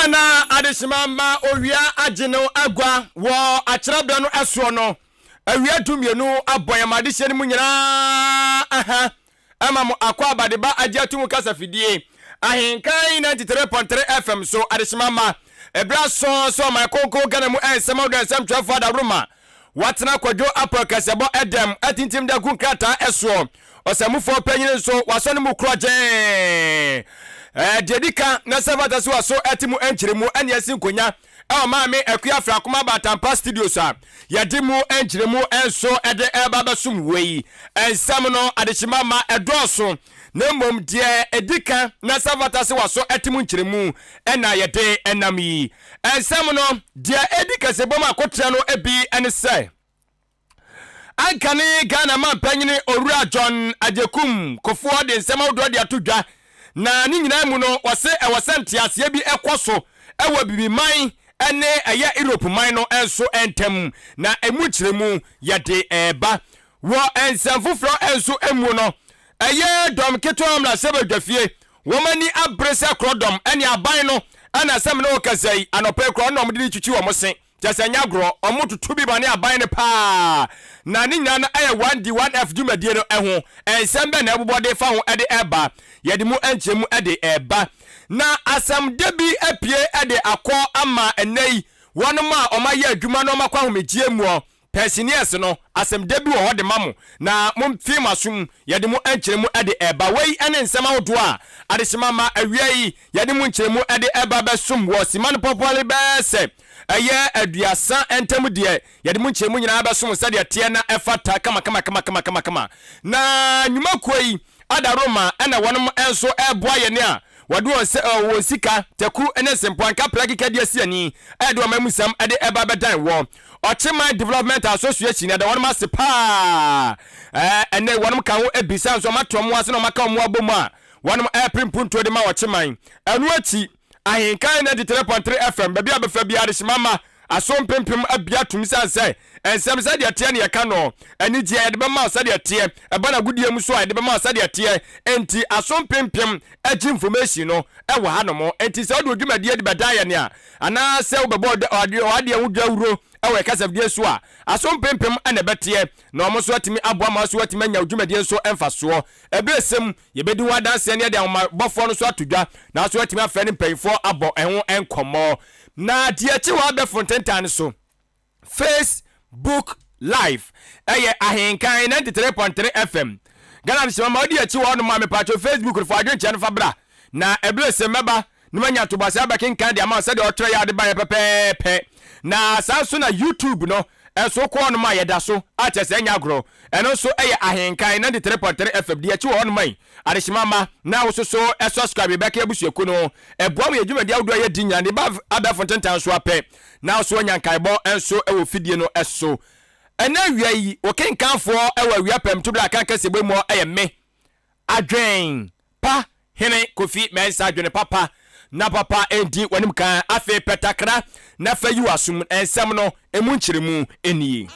Ghana adesimama owia ageno agwa wo akyerabra no eso no awia dumienu aboyamade hye ne mu nyina ama mo akwa abadeba agye atumu kasafidie Ahenkan 93.3 FM so adesimama ebra so my konko Ghana mu ensema do ensem twafo da roma watena kwadwo Ahenkan Kasiebo edem atintim da kunkrata eso osamufo panyine so wasone mu kroje dedika na savata so aso etimu enchiremu ene asinkonya maame akua fra koma batampa studios a yadimu enchiremu enso ede babasum wei ensam no adechima ma edoso na mom de edika na savata so aso etimu enchiremu ena yede enami ensam no de edika sebom akotre no ebi ene se ankane Ghana man panyine owura John Ajekum kofuo de nsem awdo de atodwa na ni nyina mu no wose ewosante ase bi ekoso ewa bibiman ene eya Europe man no enso entem na emukyiremu yade eba wo ensamfofro enso emu no eye dom keto amla sebadwafie womani abrese krodom ene aban no ana sem no kasai anope kro no mde twitwi wo mose jasanya gro omotutu bi bane aban ne pa na ni nyana eye 1D1F dumadie no eho ensembe na ebobode fa ho ede eba yede mu enchemu ede eba na asam debi apie ede akọ ama enei wonuma omaye adwuma no makwa homegie mu persinies no asam debi wo hode mamo na momfi masum yede mu enchemu ede eba wei ene nsema hodo a adesima ma awiei yede mu enchemu ede eba besum wo siman popole bese eye aduasa entemu de yede mu enchemu nyina besom sade tie na efata kama na nyuma koi ada Roma ena wonum enso eboa ye ne a wadu wo sika teku ene sempo anka plagika de asiani edo mamusam ede eba bedan wo Ochima Development Association da wonum asepa ene wonum kan wo ebisa so matom ase no maka omo abomu a wonum primpunto de ma Ochima enu achi Ahenkan 93.3 FM bebia befa bia de shimama asom pempem abia tumisanse ensem sade atie ne yaka no ani die de bema sade atie eba na gudie mu so a de bema sade atie enti asom pempem agi information no e wa hanomo enti se odu dwumadie de bedaye ne a ana se obebo ade wudawuro ewe kasafdie so a asom pempem ene betie na omo so atimi aboa ma so atimi anya dwumadie so emfaso ebesem yebedi wadanse ne de bofo no so atodwa na so atimi afa ne mpanyfo abo eho enkomo na diachi wa be fontentan so Facebook live Ahenkan 93.3 FM Ghana nshima diachi wa no ma me pacho Facebook fo adwenche no fabra na eblese meba no manya to basa ba kenkan de ama se de otre ya de ban pepepe na sanso na YouTube no eso ko no ma yeda so atese anya agro eno so Ahenkan 93.3 FM diachi wa no mai adeshima ma na wo so subscribe be ka ebusueku no eboam ye dwumadi awdo ye dinya ne ba aba fontentan so apɛ na so nyankaibɔ enso ewo fidie no eso ena wia yi wo kenkanfo ewo wia pam to bla kan Kasiebo mu me adwen pa hene Kofi mensa adwene papa na papa endi wanim kan afi petakra na fa yi wasum ensem no emu nkyiremu enie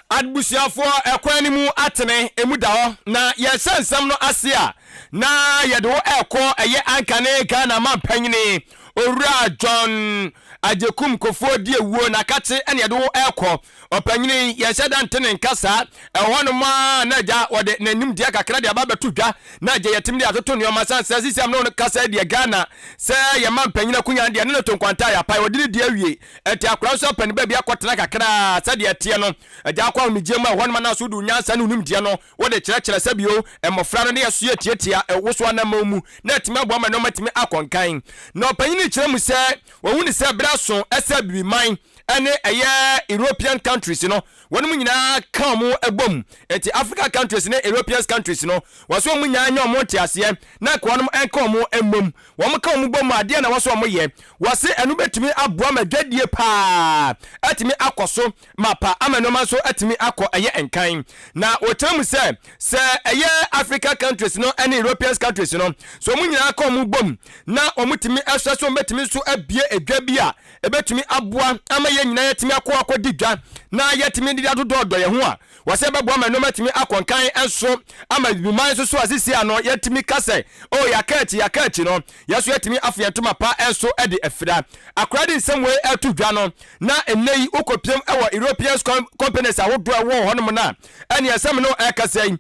adbusiafo ekwani mu atene emu da ho na yesansam no ase a na yede wo ekọ eye ankane Ghana man panyine owura John Ajekum kofo die wuo na kate ene yede wo ekọ opanyine yeseda ntene nkasa ehonu ma na ja wode nanim dia kakra dia ba betodwa na je yetim dia toto ne omasansa sisiam no kasa dia Ghana se ye man panyine kunya dia ne to nkwanta ya pai wode dia wie enti akura so pani ba bia kotena kakra sa dia tie no ja kwa omijema ehonu ma na so du nyansa no nim dia no wode kyerɛkyerɛ sabio emofra no ne yeso ye tietia ewoso na mamu na timi abo ma no matimi akonkan na opanyine kyerɛ mu se wawuni se braso esa bibiman ene eye European countries no wonu nyina kan mu ebom enti Africa countries ne European countries no waso mu nya anya omo tiase na ko wonu enkan mu emmom wo kan mu bom ade na waso omo ye wase enu betimi aboa madwadie pa atimi akoso mapa amanoma so atimi akọ eye enkan na wotam se eye Africa countries no ene European countries no so mu nyina kan mu bom na omutimi asaso betimi so abie edwa bia ebetimi aboa ama ye nyina yetimi akọ digwa na yetimi di adodo ye ho a wase bebo ma no matimi akonkan enso ama biman so asisi ano yetimi kase o yakachi no yeso yetimi afiyentoma pa enso e de afira akrade nsem we atudwa no na enei okopiem ewo European companies awodo ewo honom na ene yesem no ekase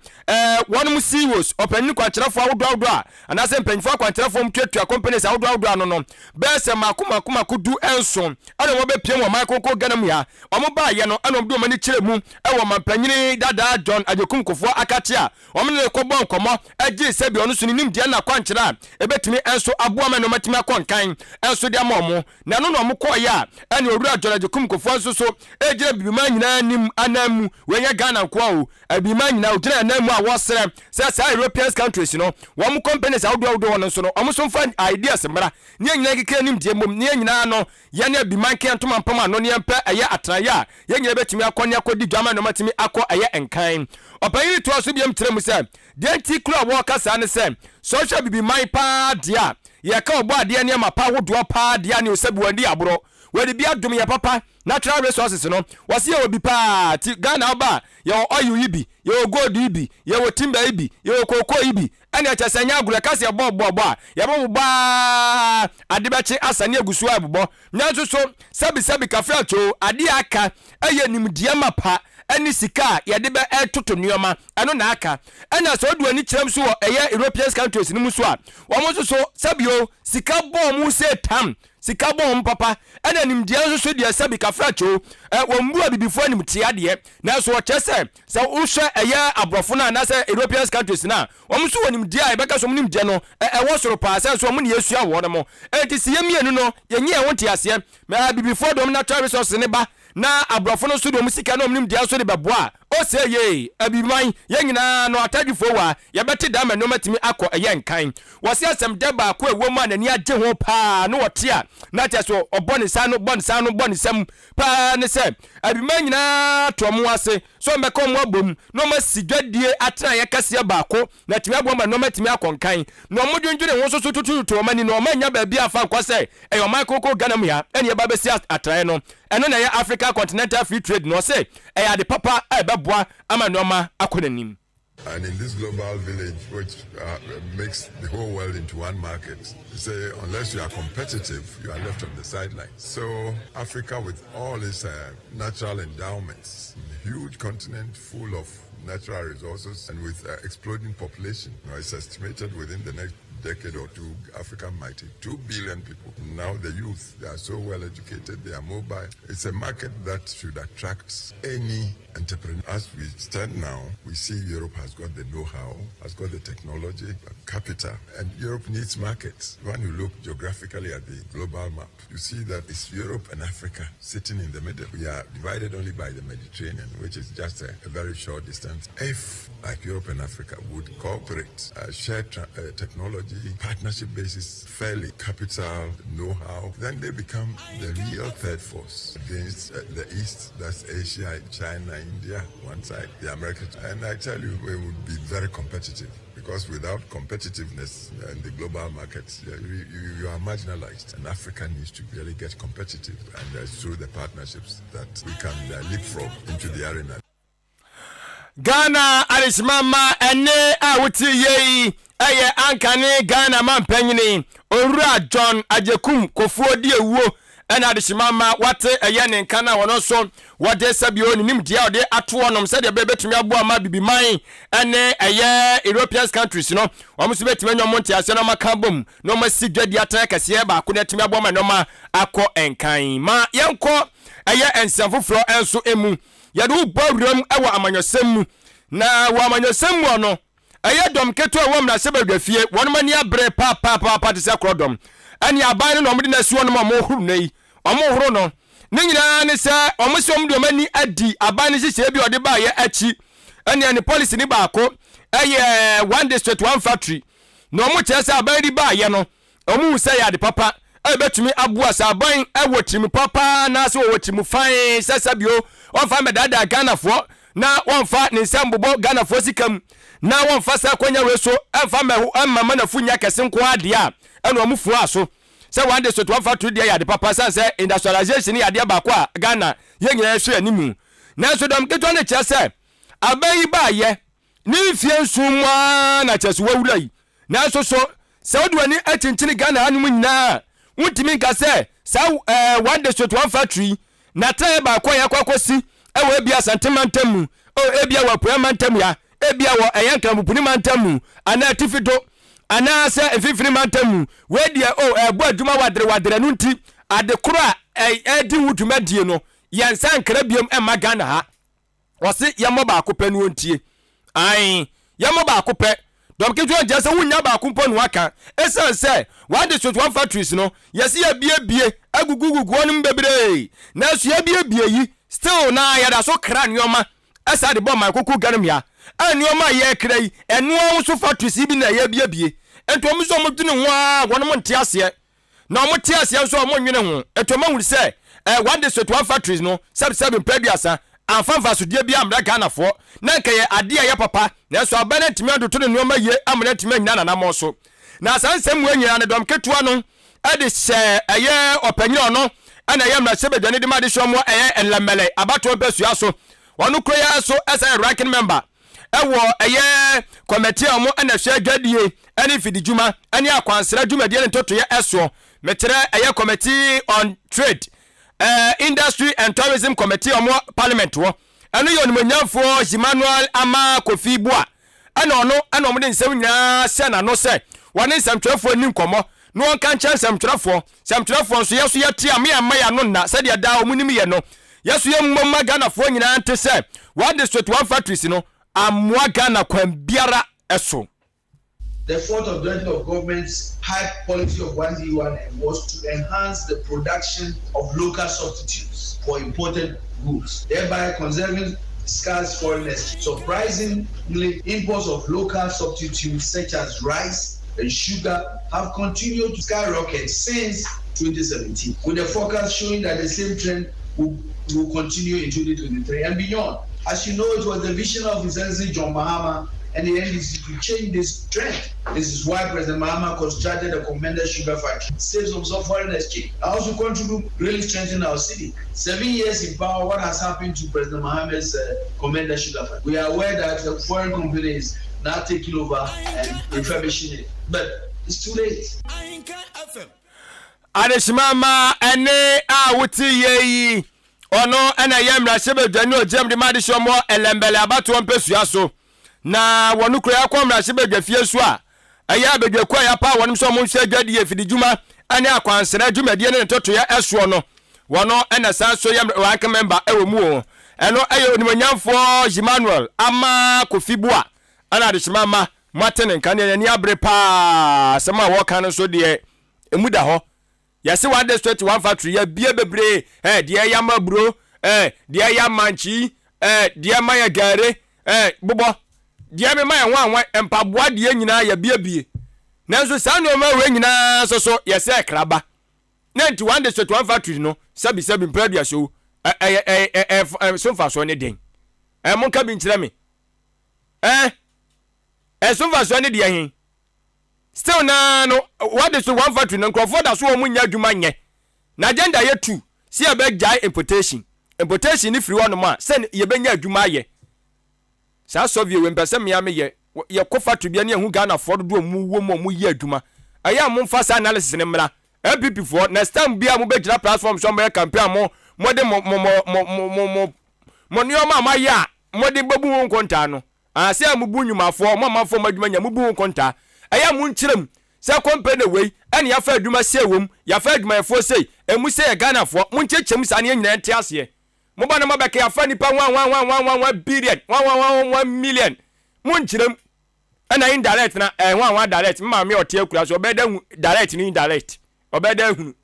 wonum CEOs opani kwankyerefo awodo a anase mpanfo kwankyerefo mtwetua companies awodo ano no bese makuma kudu enso ene wo be piem wo makoko ganam ya omo ba ye no ene obi omani kyeremu ewo mampanyini dada John Ajekum Kofo akate a omo ne kobon nkomo agi sebi onu so nim dia na kwankyera ebetimi enso aboa ma no matimi akonkan enso dia momo na no no mo koya ene owura John Ajekum Kofo enso so ejira bibima nyina nim anamu wenye Ghana nko o abima nyina ojira anamu a wosere say European countries no wo mo companies awodo wono so no omo so mfa ideas mra ne nyina keke nim die mom ne nyina no ye ne bima nke ntoma mpam ano ne mpa eye atraya ye nyina betimi akoni akodi dwama no matimi akọ eye enkan opayi to aso biem trem se de nti kura wo kasa ne se social bibi man pa dia ye ka obo ade ne ma pa wodo pa dia ne osabuandi abro we bi adum ye papa natural resources no wase ye obi pa ti Ghana oba ye oil ibi ye gold ibi ye timber ibi ye koko ibi ene achasanya agure kase bobo a ye bo ba adebechi asane agusu abubo nyanso so sabi kafe acho ade aka eye nimdia mapa eni sika ye de be etoto nuoma eno na aka ena so odu ani kyerem so eye European countries ni muso a wo so sabio sika bom mu se tam sika bom papa ena nimdia so de sabi kafe acho wo mbu abibifo anim tiade na so chese se wo hwe eye abrofo na na se European countries na wo so wonim dia e beka so wonim dia no wo soro pa se so wo ne yesu awo no mo enti se yemienu no yenye e wonte ase me abibifo dom natural resources ne ba na abrofo no so do musika no nim dia so de beboa o se ye abiman ye nyina no atadifo wa ye beti da ma no matimi akọ eye nkan wo se asem de ba ko ewo mu anani agye ho pa no wote a na te so oboni sa no boni sam pa ne se abiman nyina to mo ase so mbeka mo abom no masidwadie atra ye kase ba ko na timi abom ma no matimi akọ nkan no mo dwendwene ho so tutu to mani no manya ba bia fa kwase e yo makoko ganam ya ene ye ba besi atra no eno na ye Africa Continental Free Trade no say e ya de papa e beboa ama noma akonanim. And in this global village, which makes the whole world into one market, you say unless you are competitive, you are left on the sidelines. So Africa, with all its natural endowments, a huge continent full of natural resources and with exploding population, it's estimated within the next decade or two, Africa might hit 2 billion people. Now the youth, they are so well educated, they are mobile. It's a market that should attract any entrepreneur. As we stand now, we see Europe has got the know-how, has got the technology, capital, and Europe needs markets. When you look geographically at the global map, you see that it's Europe and Africa sitting in the middle. We are divided only by the Mediterranean, which is just a very short distance. If, like Europe and Africa, would cooperate, share technology, partnership basis, fairly capital, know-how, then they become the real third force against the East, that's Asia, China, India, one side, the Americans. And I tell you, we would be very competitive because without competitiveness in the global markets, you are marginalized. And Africa needs to really get competitive, and it's through the partnerships that we can leapfrog into the arena. Ghana Arismama ene awuti yei eye ankane Ghana mampanyini owura John Ajekum Kofo di ewuo ena Arismama wate eye ne nkana wono so wode sabio nim dia ode ato onom se de bebetumi aboa ma bibiman ene eye European countries no omuso betumi anyom monte ase no maka bom no masidwadi atan kase ba ko netumi aboa ma no ma akọ enkan ma yenko eye ensamfofro enso emu yadu bawuram ewa amanyosem mu na wa amanyosem mu no eye dom keto ewa mna sebadwafie won mani abre pa te se krodom ani aban no omde na suo no ma mo huru nei omo huru no ne nyina ne se omo se omde mani adi aban ne hye bi ode ba ye achi ani policy ni ba ko eye one district one factory no omo che se aban di ba ye no omo se ya de papa betumi abua saban ewotimi papa na so wotimi fan sasabio wonfa medada Ghana fo na wonfa ne nsambobọ Ghana fo sikam na wonfa sa kwanya weso emfa mahu amma na funya kese nko ade a eno amufu aso se one day so to wonfa to dia ya de papa san se industrialization ya de ba ko a Ghana ye nyina so animu na so dom keto ne che se abayi ba ye ni fie nsumwa na chesu wawura yi na so Saudi wani achinchini Ghana anu nyina wuntimi nka se one district one factory na tae ba kwa ya kwakosi ewe bia santimantamu ebia wa poemantamu ya ebia wa Ahenkan bupuni mantamu ana tifido ana se efifini mantamu we dia ebu adwuma wadre nunti adekoro a di wuduma die no yansan krabiem ema Ghana ha wose yemo ba akopɛ no ontie ai yemo ba akopɛ dom kejo jase wunya ba akompo no aka esan se one district one factories no yesi ya bie agugugugu onum bebre na so ya bie yi still na ya da so kra nioma esa de bɔ man koku ganem ya anioma ye kra yi eno so factories bi na ya bie entom so modune ho a wonom nte ase na omo te ase so omo nwene ho etoma hu se one district one factories no sub peduasa anfanfa so die bia amra Ghana fo na nkaye ade ya papa na so abana ntimi adoto ne noma ye amra ntimi nyina na mo so na sansem wanyira ne dom ketua no ade se eye opanyi ono ana ye mra sebedwane de ma de hwo mo eye enlamele abato besua so wonu kroya so esa ranking member ewo eye committee omo ana hwe adwadie ani fidijuma ani akwansera dwumadie ne ntoto ye eso metere eye committee on trade industry and tourism committee omo parliament wo anu yo nimanyafo Emmanuel ama Kofi Bua ana ono ana omo de nsem nyina se na no se wone nsamtwerefo ni nkomo no on kan chan nsamtwerefo so yeso yete am ya ma ya no na se de da omunim ye no yeso ye mmomma Ghana fo nyina ante se one district one factories no amwa Ghana kwan biara eso. The fourth objective of government's high policy of 1D1M was to enhance the production of local substitutes for imported goods, thereby conserving scarce foreign exchange. Surprisingly, imports of local substitutes such as rice and sugar have continued to skyrocket since 2017, with the forecast showing that the same trend will continue in 2023 and beyond. As you know, it was the vision of His Excellency John Mahama and the NDC to change this trend. This is why President Mahama constructed a commended sugar factory, saves some foreign exchange, and also contribute really strengthen our city. 7 years in power, what has happened to President Mahama's commended sugar factory? We are aware that the foreign companies now taking over and refurbishing it, but it's too late. Adeshimama ene a wuti yeyi ono ena yemra sebedwane ojem de made shomo elembele abato mpesua so na wonu kura akwamra sebedwa fie so a aya bedwa kwa ya pa wonim so mo hwe dwade ye fidijuma ane akwansera dwumade ne toto ya eso no wono ena san so yem rank member ewo mu o eno ayo onimanyamfo Emmanuel ama Kofi Bua ana Adeshimama matene kan ne ni abre pa sema wo kan so de emuda ho yesi one district one factory ya bie bebre de ya mabro de ya manchi de ma ya gare bobo de me ma ya nwanwa empaboa de nyina ya bie nanso sa no ma we nyina so yesi kraba na nti one district one factory no sabi mpradua so so fa so ne den mon ka bi nkire me so fa so ne de hin still na no what is one factory no crofo da so omunya adwuma nye na agenda ye 2 si e be jai importation ni free one ma se ye benya adwuma ye sa so vie we mpese me ame ye ko factory bia na ehu Ghana for do mu wo mu ye adwuma aya mo mfa sa analysis ne mra MPP for next time bia mo be gira platform so mo campaign mo de mo nioma ma ya mo de babu won konta no ase amubu nyumafo mo mafo madwuma nya mubu won konta aya munchirem se company we ene ya fa adwuma se wom ya fa adwuma efo sei emu se ye Ghana fo munchechem sa ne nyina ente ase mo ba na mabeke ya fa nipa 1 billion 1 million munchirem ena indirect na 1 direct ma me ote akura so obeda direct ni indirect obeda hunu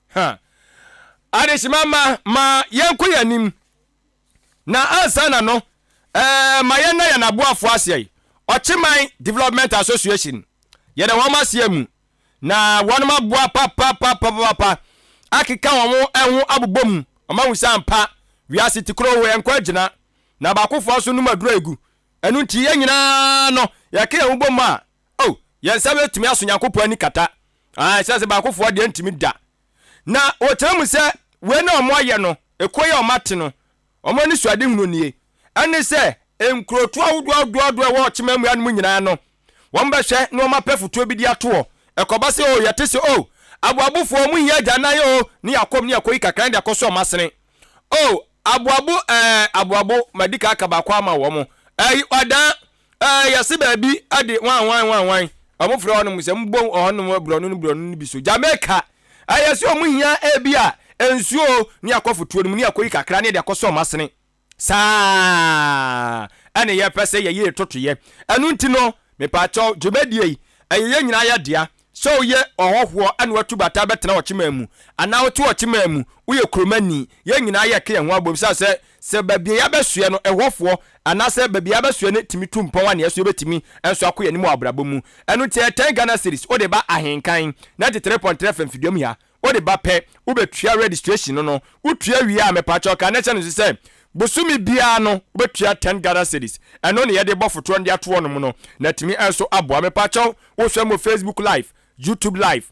ha Adeshimama ma yenko yanim na asana no ma yena ya na boafo ase Ochiman Development Association yene woma siemu na wonoma boa papa akika won ehu abobom omahu sampa wiase tikro we enko agina na bakofo so numa dura egu enu nti ye nyina no yake ehu bom a yensabe timi aso nyakopo ani kata sese bakofo de ntimi da na otremu se we na omo ye no ekoye omate no omo ni suade hunu nie ane se enkrotu awudu wo chimam ya no nyina no won be hwe no ma pefuto bi di ato ekoba se o yete se o abuabufo mu hia jana yo ni yakom ni yakoyi kakran de akoso masene o abuabu madika akaba kwa ma wo mo oda yase ba bi ade wan amofre ono mu se mbom ono mu bronu bi so Jamaica ayase o mu hia bi a ensuo ni akofuto ni yakoyi kakran de akoso masene saa ane ye pese ye totoye anu ntino me pa cho dwumadie ye nyina ya dia so ye ohoho ane watu bata betena ochemamu ana wotu ochemamu uye kromani ye nyina ya ke ho abom se babie ya besue no ehofo ana se babie ya besue ne timi tumpon wane yeso betimi enso akoye ni mu abrabomu anu tie 10 Ghana series o de ba ahenkan 93.3 FM fidiom ya o de ba pe u betua registration no utua wi a me pa cho ka na che no se bosumi bia no betua 10 Ghana series eno ne ye de bofoto ndi ato no no na timi enso aboa me pa cho wo hwe mo Facebook live YouTube live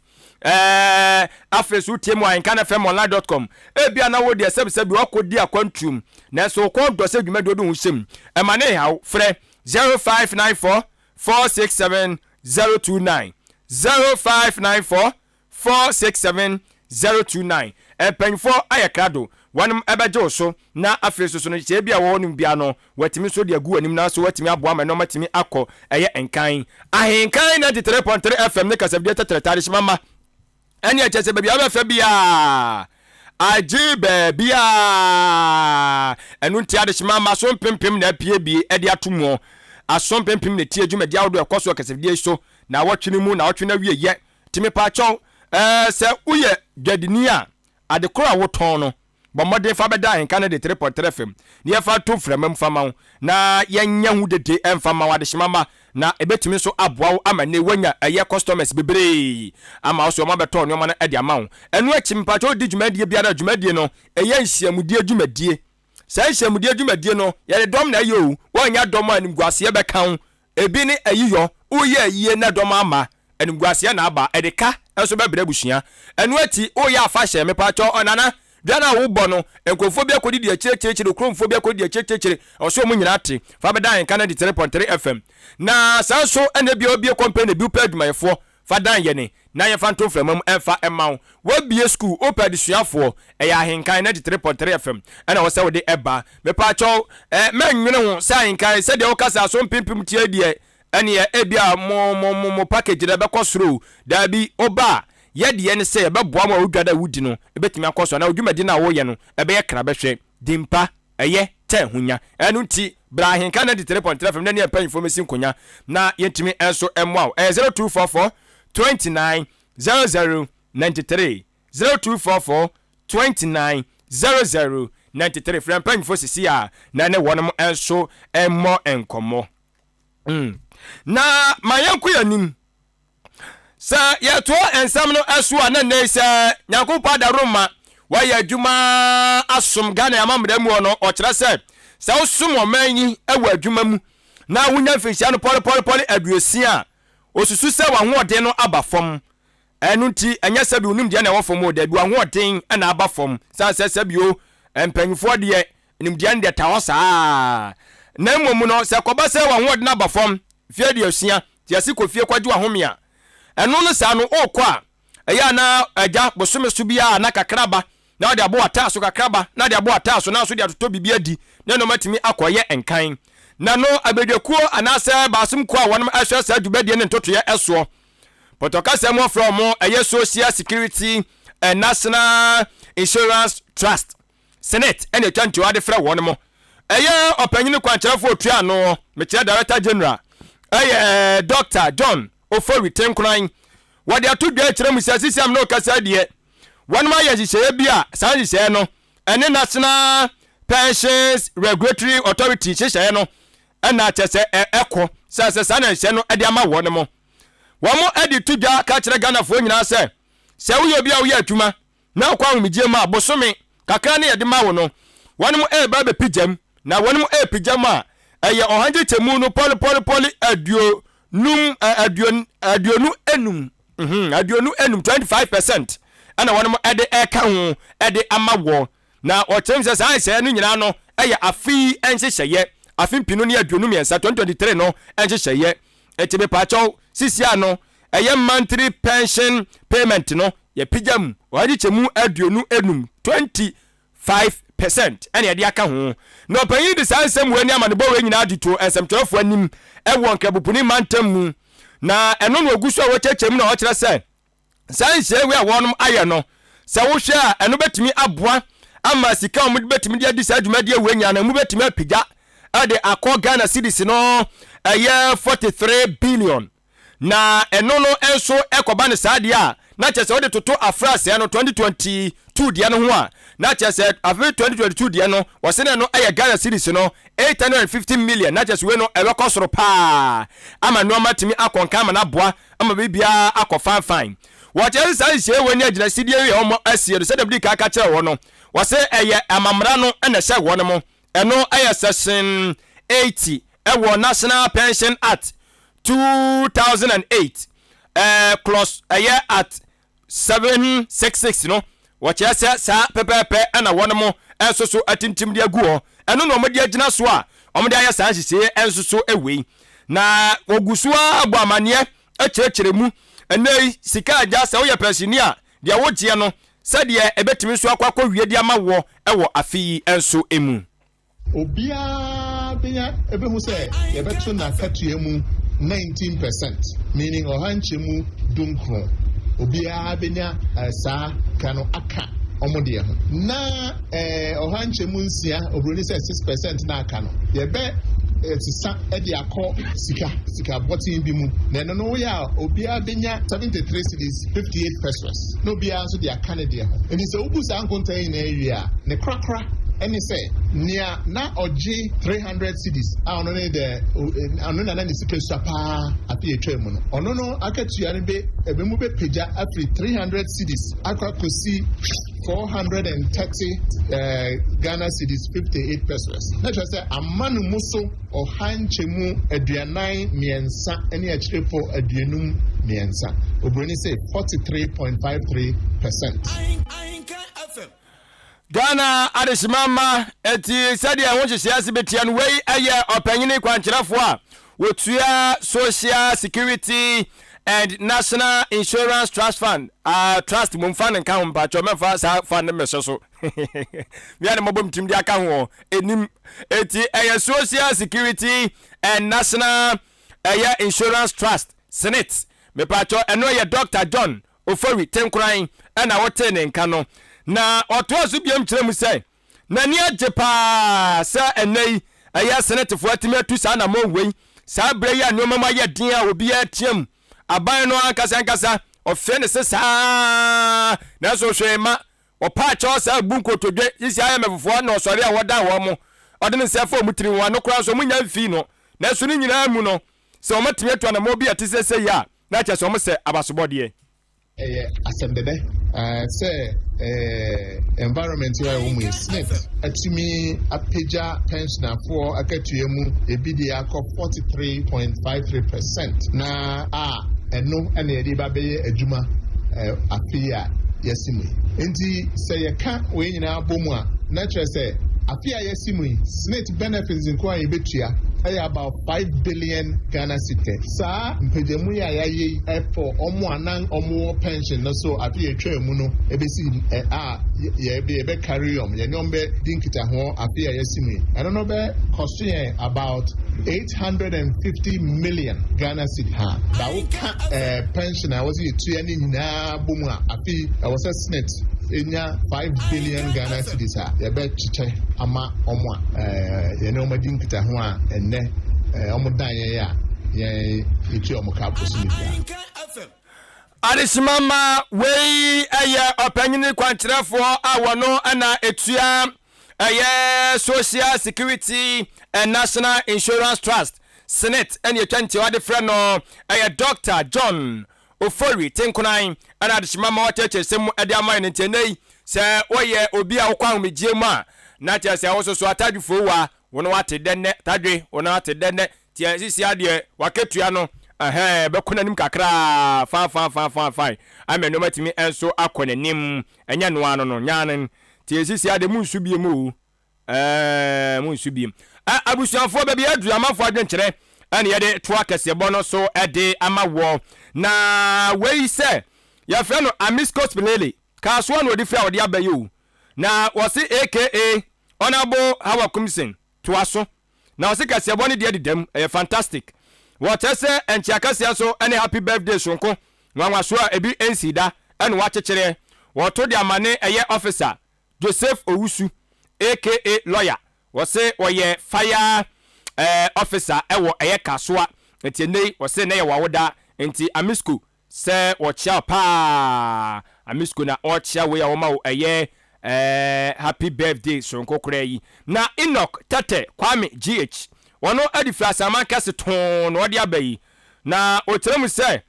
afresu temu ahenkanfmonline.com bia na wo de sebi wakodi akwantum na so ko do se dwuma do husem e ma ne haw frɛ 0594 467 029 0594 467 029 penfo ayakrado wanum ebeje so na afresu so no che bia wo no bia no watimi so de agu anim na so watimi aboa ma no matimi akọ eye enkan ahenkan 93.3 FM ne kasabde tetretare shimama eni echese baby abefa bia ajibe bia enu ntia de shimama so pempem na apie bi ede atomo aso pempem na tie dwumadi awodo ekoso kasabde so na wotwene mu na wotwene wie ye timi pa chon se uye gadinia adekora woton no bomode fa beda Ahenkan 3.3 FM ne fa to frama mfama na yenya hu dede emfama wade shimama na ebetimi so aboa amane wanya eye customers bebre ama so ma beto no ma na ede amawo enu achimpa cho di dwumadie biara dwumadie no eye nhyiamudie dwumadie sai nhyiamudie dwumadie no ye dom na yo wanya dom animguase be kan ebi ni ayiyo uye yiye na dom ama animguase na aba edeka enso bebre bushia enu ati uye afa hye me pa cho onana Diana wo bono enkofobia kodi di chechechire kromfobia kodi di chechechire oso mu nyina ate fa beda Ahenkan 3.3 FM na sanso ene bia obie company bi pad mayefo fa dan ye ne na ye fa nto framam emfa emaw wa bie school opad suafo e ya Ahenkan 3.3 FM ana wo se wo de eba me pa cho menwene ho se Ahenkan se de wo kasa so pimpim tie die ene ye ebia mo package de be kosoro da bi oba yede ye ne se ye beboa ma odwada wudi no ebetimi akoso na odwumadi na wo ye no ebe ye kra behwe dimpa eye te hunya enu nti bra Ahenkan 3.3 FM na ne pa information konya na yentimi enso emwa 0244 29 0093 0244 29 0093 friend pa info sisi a na ne wonom enso emmo enkomo na mayanku yanim sa ya to ensam no aso na ne sa nyakopa da roma wa ya adwuma asom Ghana amamda mu no o kire se sa osum omanyi ewa adwuma mu na wunya fihia no poli aduosia osusu se wa hoɔden no aba fam enu nti enya sabi unum de na wo fam o da bi wa hoɔden na aba fam sa sabi o empanyfo de nim de na ta wo saa na mmom no se koba se wa hoɔden aba fam fie de osia ti asiko fie kwagye wa homia enu no sa no okwa eya na agya bosome so bia na kakraba na de abo ata so kakraba na de abo ata so na so de atoto bibia di na no matimi akoye enkan na no abedekuo anase basum ko a wonum ahwe sa dubadie ne ntotoye eso potokasa mo from eye social security and national insurance trust senate ene twanti wade fra wonum eye opanyini kwankyerefo otua no mekire director general eye Dr. John Ofori Tenkran wade atodwa kire mu sasisiam no kasa de wonum aye hihye bia san hihye no ene national pensions regulatory authority hihye no ana chese eko sasa na hye no ade ama wonum womo edi tudwa ka kire Ghana fo nyina se wo obi a wo ya adwuma na kwa humigye ma bosome kakra ne yede ma wo no wonum ba be pijam na wonum pijam a eye ohanje temu no poli aduonu enum 25% ana wonum ede eka ho ede ama wo na ɔkyerɛm sɛ saa nhyehyɛeɛ no nyinaa no ɛyɛ afi nhyehyɛeɛ afi mpino ne aduonu mmiɛnsa 2023 no nhyehyɛeɛ ɛti bepaakyɛw sisia no ɛyɛ monthly pension payment no yɛpigya mu ɔagye kyɛ mu aduonu enum 25% ɛne ɛde aka ho na ɔpanyin de saa nsɛm wɔ ani ama ne bɔ wɔ nyinaa de to nsɛmkyerɛfoɔ anim ɛwɔ nkabupuni mantam mu na ɛno no ogu so a wɔkyerɛkyerɛ mu na ɔkyerɛ sɛ saa nhyehyɛeɛ a wɔnom ayɛ no sɛ wohwɛ a ɛno bɛtumi aboa ama sika a wɔde bɛtumi de adi saa dwumadi awɔ nyinaa mu bɛtumi apigya ɛde akɔ Ghana cedis no ɛyɛ 43 billion na ɛno no nso ɛkɔba ne saa deɛ a na kyerɛ sɛ wode toto afrasɛɛ no 2022 deɛ no ho a na kyerɛ sɛ afei 2022 deɛ no wɔse ne no ɛyɛ Ghana cedis no 850 million na kyerɛ sɛ wei no ɛbɛkɔ soro paa ama nneɔma tumi akɔnka ama no aboa ama biribiara akɔ fanfan wɔkyerɛ sɛ saa nhyia wɔ ne agyina sidie yɛ ɔmɔ asie no sɛ dabdi ka aka kyerɛ wɔ no wɔse ɛyɛ amamra no ɛna ɛhyɛ wɔ no mo ɛno ɛyɛ section 80 ɛwɔ National Pension Act 2008 clause ɛyɛ at 766 no wɔkyerɛ sɛ saa pɛpɛɛpɛ ɛna wɔn mo ɛnso so atintim de agu hɔ ɛno na wɔde agyina so a wɔde ayɛ saa nhyehyɛ ɛnso so ɛwei na oguso abɔ amaneɛ akyerɛkyerɛ mu ɛnɛ sika agya sɛ woyɛ pensioni a deɛ wogyeɛ no sɛdeɛ ɛbɛtumi so akɔ wie de ama wɔ ɛwɔ afi ɛnso emu obiara benya ebehu sɛ yɛbɛto na katua mu 19%, meaning ɔhankyɛ mu dunkron obiara benya saa ka no aka ɔmode ho na ɔhankyɛ mu nsia obroni sɛ 6% na aka no yɛbɛ sisa ɛde akɔ sika bɔten bi mu na ɛno no woyɛ a obiara benya 73 cedis 58 pesos na obiara nso de aka ne deɛ ho ɛni sɛ wobu saa nkontan yi na awie a ne korakora ɛne sɛ nea na ɔgye 300 cedis a ɔno ne de ɔno na ne sika sua paa afi etwa mu no ɔno no akatua no be ebemu be pagya afiri 300 cedis akwakosi 430 Ghana cedis 58 pesos na kyerɛ sɛ amanu mu so ɔhankyɛmu aduanan mmiɛnsa ɛne akyerɛfo aduanum mmiɛnsa obroni sɛ 43.53%. Ghana adeshimama eti sɛdeɛ ho hyehyɛ ase betia no wei ɛyɛ ɔpanyini kwankyerɛfoɔ a wotua Social Security and National Insurance Trust Fund trust mum fund nka ho mpacho mefa sa fund meso so bia ne mobom tim dia ka ho enim eti ɛyɛ Social Security and National Insurance Trust Senate mepacho ɛno yɛ Dr. John Ofori Tenkran ɛna wote ne nka no na ɔtoa so biam kyerɛ mu sɛ nani agye paa sɛ ɛnɛyi ɛyɛ senetefo atimi atu saa na mɔwei saa brɛ yi a nneɔma ma yɛ den a obi atiam aban no ankasa ɔfɛ ne sɛ saa na so hwɛ ma ɔpa kyɛw saa bu nkotodwe yisi ayɛ mɛfofoɔ na ɔsɔre a wɔda wɔ mo ɔde ne nsɛfo mu tiri wa no kora so munya mfi no na so ne nyinaa mu no sɛ ɔmatimi atu na mɔbi ate sɛ sɛ ya na kyɛ sɛ ɔmo sɛ abasobɔdeɛ asɛmdɛdɛ sɛ environment wɔ mu Senate atumi apagya pensionafoɔ akatua mu ebi de akɔ 43.53% na ɛno ɛna yɛde ba bɛyɛ adwuma afi a yɛsi mu nti sɛ yɛka wɔn nyinaa bɔ mu a na kyerɛ sɛ afi a yɛsi mu Senate benefits nko a yɛbɛtua ɛyɛ about 5 billion Ghana cedis saa mpagyamu yɛ a yɛayɛ ɛfɔ ɔmo anan ɔmo pension no so afi yɛtwa mu no ɛbɛsi yɛbɛ carry on yɛne ɔmo bɛ di nkitaho afi a yɛsi mu ɛno no bɛ cost yɛn about 850 million Ghana cedis ha bawo ka pension a wɔsi yɛtua ne nyinaa bɔ mu a afi ɛwɔ sɛ Senate enya 5 billion Ghana cedis a yɛbɛ kyekyɛ ama ɔmo a yɛne ɔmo di nkitaho a ɛnɛ ɔmo dan yɛn a yɛtwa ɔmo ka posi ne bia adeshimama wei ɛyɛ ɔpanyini kwankyerɛfoɔ a wɔno ɛna etua ɛyɛ Social Security and National Insurance Trust Senate ɛne etwa ntiwade frɛ no ɛyɛ Dr. John Ofori Tenkran ɛna adeshimama wɔkyerɛkyerɛ sɛm ɛde ama ne ntenei sɛ wɔyɛ obi a wokɔ ahomegye mu a na kyerɛ sɛ wɔso so atadwefo wa wono wate dɛnɛ tadwe wono wate dɛnɛ tia sisi adeɛ waketua no bɛkɔ nanim kakra fa ame no matimi enso akɔ nanim enya no ano no nyanen ti esisi ade mu nsu biem o mu nsu biem abusuafo ba bi adu amafo adwenkyere ene yede to akasebo no so ede ama wo na wei se ya fe no Amisco Spinelli kaso no odi fa odi abayo na wose aka Honorable Hawa Kumsin to aso na wose kasebo ne de dedam fantastic what say enchiakasia so ene happy birthday sonko nwanwa so ebi ensida ene wa chekere woto de amane eye officer Joseph Owusu aka lawyer wose oye fire officer ewo eye kasoa enti nei wose na ye wawoda enti Amisco se wochia pa Amisco na ochia we ya woma eye happy birthday sonko kura yi na Enoch Tate Kwame GH wono adifra sama kase ton no de abayi na otrem se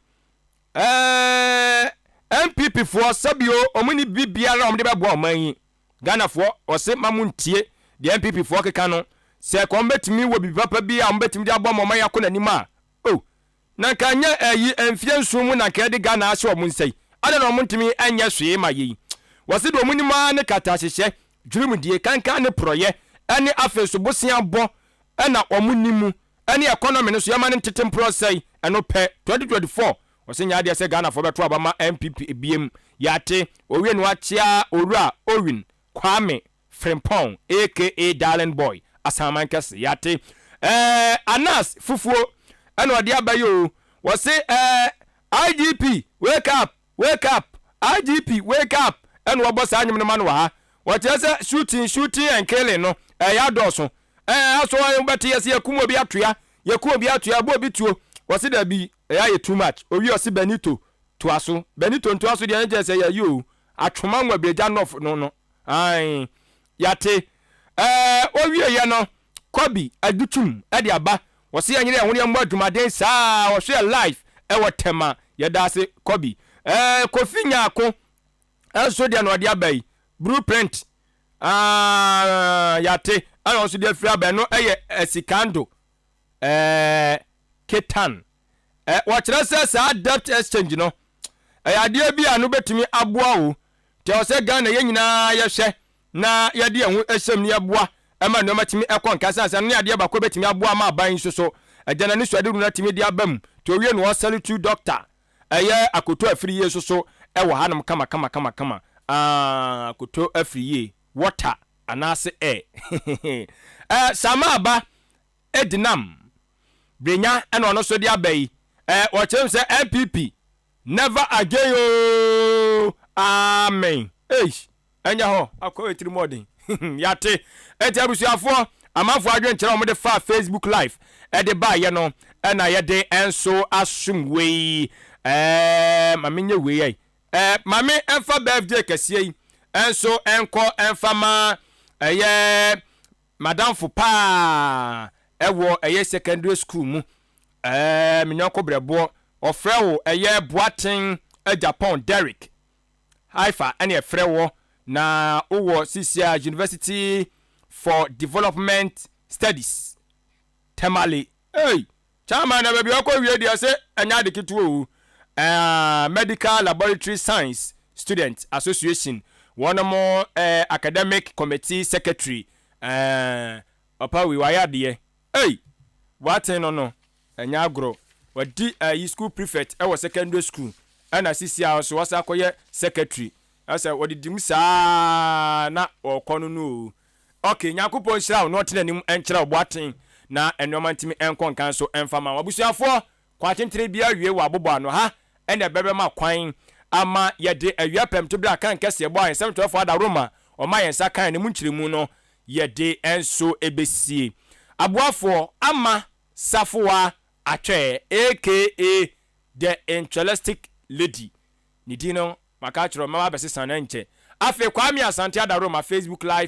MPP for sabio omuni bibiara omde bebo omanyi Ghana for ose mamuntie de MPP for keka no se kombetimi wo bi papa bi a ombetimi de abo oman yakona nima oh na kanya yi emfie nsu mu na ka de Ghana ase omunsai ade no omuntimi anya hwe ma yi wose do omunima ne kata hyehye dwurumdie kankan ne proye ene afeso bosia bo ena omunimu ene economy no so yama ne tetem prosai eno pe 2024 wose nya ade se Ghana for beto abama MPP ebiem yate owie no achia owura Owin Kwame Frimpong aka Darling Boy asaman kase yate Anas Fufuo eno ade abayo wose IGP wake up IGP wake up eno obosa anyem no ma no ha what say shooting and killing no ya doso aso ayo beti yesi yakum obi atoya bo obi tuo wose da bi ya too much owi osi Benito to aso de anje say ya you atwoma nwa beja no ai yate owi ye no Kobi adutum e de aba wose ya nyere ehwere mbo adwumaden saa wo hwe life e wotema ye da se Kobi Kofi Nyako so de no de abai blueprint yate ana oso de free abai no eye esikando ketan watchera say debt exchange no ade bi anu betumi aboa o te o se Ghana ye nyina ye hwe na ye de ehu ehyem ne aboa ema no matimi ekon kasa se no ade ba ko betumi aboa ma aban so agana ne so ade ru na timi de abam to wie no salute doctor eye akoto afiri ye so ewo hanum kama akoto afiri ye water anase samaba edinam brenya eno no so de abai watchem say MPP never again yo amen enya ho akọ etiri modern yate etiabusuafo amafo adwenkyere omde fa Facebook live de ba ye no na ye de enso asumwe mamenye we mame enfa birthday kese yi enso enko enfama madam Fupa ewo secondary school mu minyako brebo ofrewo Boatin Japan Derek Haifa ene efrewo na owo CCA University for Development Studies Temale chama na baby akọ wie dia se anya de kituo Medical Laboratory Science Student Association one more academic committee secretary opa we waya de what no anya agro wadi school prefect e was secondary school and CCA so was akoye secretary asa wadi dim saa na okono no okay nyakopon hira no tenanim enkyira oboaten na enoma ntimi enkon kan so enfama wabusuafo kwatentere bia wie wa abobo ano ha ene bebe ma kwan ama yede awiapem to bra kan Kasiebo a 712 ada Roma o ma yensa kan ne munkyiremu no yede enso ebesie aboafo ama Safoa Atwe aka the Interesting Lady nidino maka chiro mama bese sana nche afi Kwame Asante ada Roma Facebook live